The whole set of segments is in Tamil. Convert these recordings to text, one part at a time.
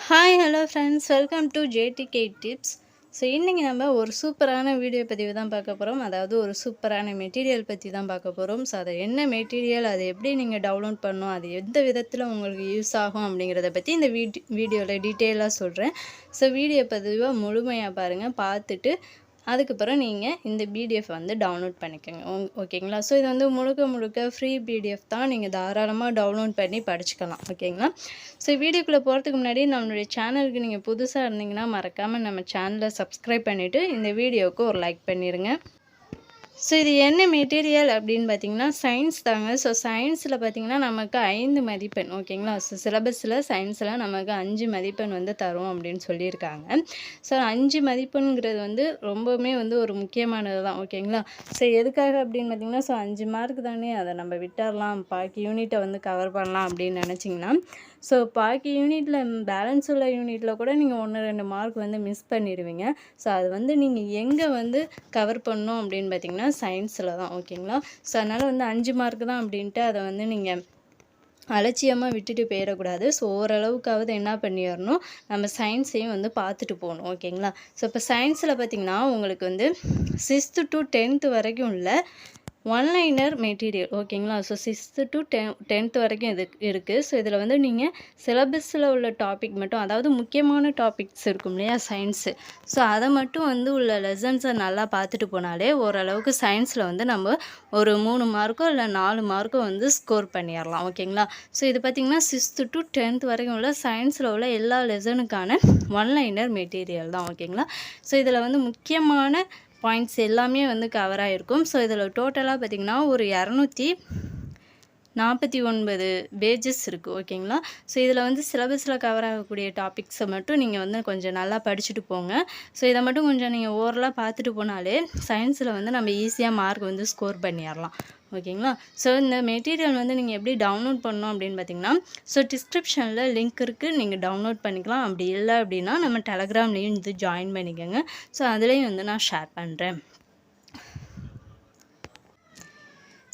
Hi hello friends, welcome to JTK tips. So இன்றைக்கி நம்ம ஒரு சூப்பரான வீடியோ பதிவு தான் பார்க்க போகிறோம். அதாவது ஒரு சூப்பரான மெட்டீரியல் பற்றி தான் பார்க்க போகிறோம். ஸோ அதை என்ன மெட்டீரியல், அதை எப்படி நீங்கள் டவுன்லோட் பண்ணணும், அது எந்த விதத்தில் உங்களுக்கு யூஸ் ஆகும் அப்படிங்கிறத பற்றி இந்த வீடியோவில் டீட்டெயிலாக சொல்கிறேன். ஸோ வீடியோ பதிவை முழுமையாக பாருங்கள். பார்த்துட்டு அதுக்கப்புறம் நீங்கள் இந்த பிடிஎஃப் வந்து டவுன்லோட் பண்ணிக்கோங்க. ஓகேங்களா? ஸோ இது வந்து முழுக்க ஃப்ரீ பிடிஎஃப் தான். நீங்கள் தாராளமாக டவுன்லோட் பண்ணி படிச்சுக்கலாம். ஓகேங்களா? ஸோ வீடியோக்குள்ளே போகிறதுக்கு முன்னாடி நம்மளுடைய சேனலுக்கு நீங்கள் புதுசாக இருந்தீங்கன்னா மறக்காமல் நம்ம சேனலை சப்ஸ்கிரைப் பண்ணிவிட்டு இந்த வீடியோவுக்கு ஒரு லைக் பண்ணிடுங்க. ஸோ இது என்ன மெட்டீரியல் அப்படின்னு பார்த்தீங்கன்னா சயின்ஸ் தாங்க. ஸோ சயின்ஸில் பார்த்தீங்கன்னா நமக்கு 5 மதிப்பெண். ஓகேங்களா? ஸோ சிலபஸில் சயின்ஸில் நமக்கு 5 மதிப்பெண் வந்து தரும் அப்படின்னு சொல்லியிருக்காங்க. ஸோ 5 மதிப்பெண்ங்கிறது வந்து ரொம்பவுமே வந்து ஒரு முக்கியமானது தான். ஓகேங்களா? ஸோ எதுக்காக அப்படின்னு பார்த்தீங்கன்னா, ஸோ 5 மார்க் தானே, அதை நம்ம விட்டுறலாம், பாக்கி யூனிட்டை வந்து கவர் பண்ணலாம் அப்படின்னு நினச்சிங்கன்னா, ஸோ பாக்கி யூனிட்டில் பேலன்ஸ் உள்ள யூனிட்டில் கூட நீங்கள் 1-2 மார்க் வந்து மிஸ் பண்ணிடுவீங்க. ஸோ அது வந்து நீங்கள் எங்கே வந்து கவர் பண்ணணும் அப்படின்னு பார்த்தீங்கன்னா சயின்ஸில் தான். ஓகேங்களா? ஸோ அதனால் வந்து 5 மார்க் தான் அப்படின்ட்டு அதை வந்து நீங்கள் அலட்சியமாக விட்டுட்டு போயிடக்கூடாது. ஸோ ஓரளவுக்காவது என்ன பண்ணிடணும், நம்ம சயின்ஸையும் வந்து பார்த்துட்டு போகணும். ஓகேங்களா? ஸோ இப்போ சயின்ஸில் பார்த்திங்கன்னா உங்களுக்கு வந்து 6th to 10th வரைக்கும் உள்ள ஒன்லைனர் மெட்டீரியல். ஓகேங்களா? ஸோ 6th to 10th வரைக்கும் இது இருக்குது. ஸோ இதில் வந்து நீங்கள் சிலபஸில் உள்ள டாபிக் மட்டும், அதாவது முக்கியமான டாபிக்ஸ் இருக்கும் இல்லையா சயின்ஸு, ஸோ அதை மட்டும் வந்து உள்ள லெசன்ஸை நல்லா பார்த்துட்டு போனாலே ஓரளவுக்கு சயின்ஸில் வந்து நம்ம ஒரு 3 மார்க்கோ இல்லை 4 மார்க்கோ வந்து ஸ்கோர் பண்ணிடலாம். ஓகேங்களா? ஸோ இது பார்த்திங்கன்னா 6th to 10th வரைக்கும் உள்ள சயின்ஸில் உள்ள எல்லா லெசனுக்கான ஒன்லைனர் மெட்டீரியல் தான். ஓகேங்களா? ஸோ இதில் வந்து முக்கியமான பாயிண்ட்ஸ் எல்லாமே வந்து கவர் ஆகிருக்கும். ஸோ இதில் டோட்டலாக பார்த்திங்கன்னா ஒரு 249 பேஜஸ் இருக்குது. ஓகேங்களா? ஸோ இதில் வந்து சிலபஸில் கவர் ஆகக்கூடிய டாபிக்ஸை மட்டும் நீங்கள் வந்து கொஞ்சம் நல்லா படிச்சுட்டு போங்க. ஸோ இதை மட்டும் கொஞ்சம் நீங்கள் ஓரலாக பார்த்துட்டு போனாலே சயின்ஸில் வந்து நம்ம ஈஸியாக மார்க் வந்து ஸ்கோர் பண்ணிடலாம். ஓகேங்களா? ஸோ இந்த மெட்டீரியல் வந்து நீங்கள் எப்படி டவுன்லோட் பண்ணணும் அப்படின்னு பார்த்தீங்கன்னா, ஸோ டிஸ்கிரிப்ஷனில் லிங்க் இருக்குது, நீங்கள் டவுன்லோட் பண்ணிக்கலாம். அப்படி இல்லை அப்படின்னா நம்ம டெலகிராம்லேயும் இது ஜாயின் பண்ணிக்கோங்க. ஸோ அதுலேயும் வந்து நான் ஷேர் பண்ணுறேன்.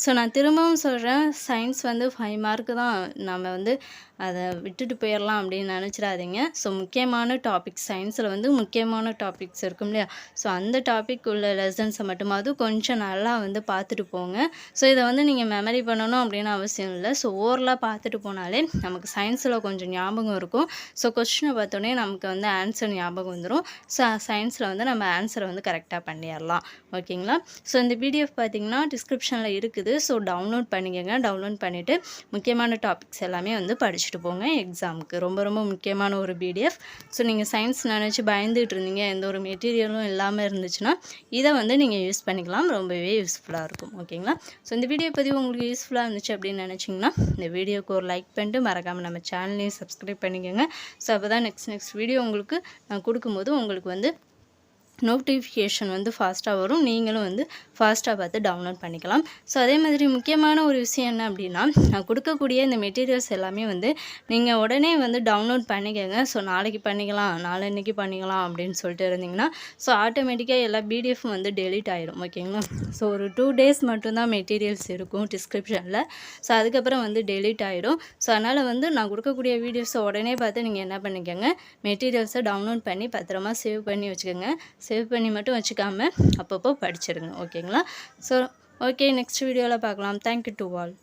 ஸோ நான் திரும்பவும் சொல்கிறேன், சயின்ஸ் வந்து 5 மார்க்கு தான். நம்ம வந்து அதை விட்டுட்டு போயிடலாம் அப்படின்னு நினச்சிடாதீங்க. ஸோ முக்கியமான டாபிக்ஸ் சயின்ஸில் வந்து முக்கியமான டாபிக்ஸ் இருக்கும் இல்லையா, ஸோ அந்த டாபிக் உள்ள லெசன்ஸை மட்டுமாவது கொஞ்சம் நல்லா வந்து பார்த்துட்டு போங்க. ஸோ இதை வந்து நீங்கள் மெமரி பண்ணணும் அப்படின்னு அவசியம் இல்லை. ஸோ ஓரலாக பார்த்துட்டு போனாலே நமக்கு சயின்ஸில் கொஞ்சம் ஞாபகம் இருக்கும். ஸோ கொஸ்டினை பார்த்தோன்னே நமக்கு வந்து ஆன்சர் ஞாபகம் வந்துடும். ஸோ சயின்ஸில் வந்து நம்ம ஆன்சரை வந்து கரெக்டாக பண்ணிடலாம். ஓகேங்களா? ஸோ இந்த பிடிஎஃப் பார்த்திங்கன்னா டிஸ்கிரிப்ஷனில் இருக்குது. ஸோ டவுன்லோட் பண்ணிக்கோங்க. டவுன்லோட் பண்ணிவிட்டு முக்கியமான டாபிக்ஸ் எல்லாமே வந்து படிச்சுட்டு போங்க எக்ஸாமுக்கு. ரொம்ப முக்கியமான ஒரு பிடிஎஃப். ஸோ நீங்கள் சயின்ஸ் நினச்சி பயந்துட்டு இருந்தீங்க, எந்த ஒரு மெட்டீரியலும் இல்லாமல் இருந்துச்சுன்னா இதை வந்து நீங்கள் யூஸ் பண்ணிக்கலாம். ரொம்பவே யூஸ்ஃபுல்லாக இருக்கும். ஓகேங்களா? ஸோ இந்த வீடியோ பதிவு உங்களுக்கு யூஸ்ஃபுல்லாக இருந்துச்சு அப்படின்னு நினச்சிங்கன்னா இந்த வீடியோக்கு ஒரு லைக் பண்ணிட்டு மறக்காமல் நம்ம சேனலையும் சப்ஸ்கிரைப் பண்ணிக்கோங்க. ஸோ அப்போ தான் நெக்ஸ்ட் வீடியோ உங்களுக்கு நான் கொடுக்கும்போது உங்களுக்கு வந்து நோட்டிஃபிகேஷன் வந்து ஃபாஸ்ட்டாக வரும். நீங்களும் வந்து ஃபாஸ்ட்டாக பார்த்து டவுன்லோட் பண்ணிக்கலாம். ஸோ அதே மாதிரி முக்கியமான ஒரு விஷயம் என்ன அப்படின்னா, நான் கொடுக்கக்கூடிய இந்த மெட்டீரியல்ஸ் எல்லாமே வந்து நீங்கள் உடனே வந்து டவுன்லோட் பண்ணிக்கோங்க. ஸோ நாளைக்கு பண்ணிக்கலாம், நாளன்னைக்கு பண்ணிக்கலாம் அப்படின்னு சொல்லிட்டு இருந்தீங்கன்னா ஸோ ஆட்டோமேட்டிக்காக எல்லா பிடிஎஃப்பும் வந்து டெலீட் ஆகிடும். ஓகேங்களா? ஸோ ஒரு 2 days மட்டும்தான் மெட்டீரியல்ஸ் இருக்கும் டிஸ்கிரிப்ஷனில். ஸோ அதுக்கப்புறம் வந்து டெலீட் ஆகிடும். ஸோ அதனால் வந்து நான் கொடுக்கக்கூடிய வீடியோஸை உடனே பார்த்து நீங்கள் என்ன பண்ணிக்கோங்க, மெட்டீரியல்ஸை டவுன்லோட் பண்ணி பத்திரமா சேவ் பண்ணி வச்சுக்கோங்க. சேவ் பண்ணி மட்டும் வச்சுக்காமல் அப்பப்போ படிச்சிடுங்க. ஓகேங்களா? ஸோ ஓகே, நெக்ஸ்ட் வீடியோவில் பார்க்கலாம். Thank you to all.